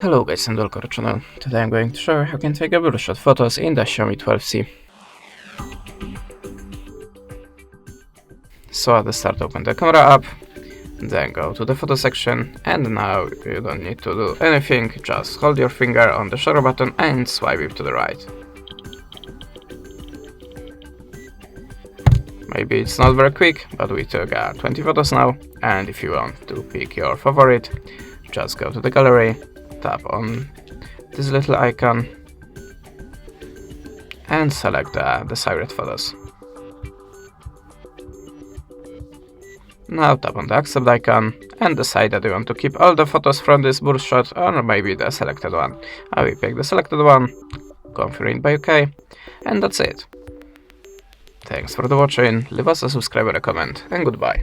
Hello guys and welcome to our channel. Today I'm going to show you how you can take a blue shot photos in the Xiaomi 12C. So at the start open the camera app, then go to the photo section, and now you don't need to do anything, just hold your finger on the shutter button and swipe it to the right. Maybe it's not very quick, but we took 20 photos now, and if you want to pick your favorite, just go to the gallery, tap on this little icon and select the desired photos. Now tap on the accept icon and decide that you want to keep all the photos from this burst shot or maybe the selected one. I will pick the selected one, confirm it by OK, and that's it. Thanks for the watching, leave us a subscribe or a comment, and goodbye.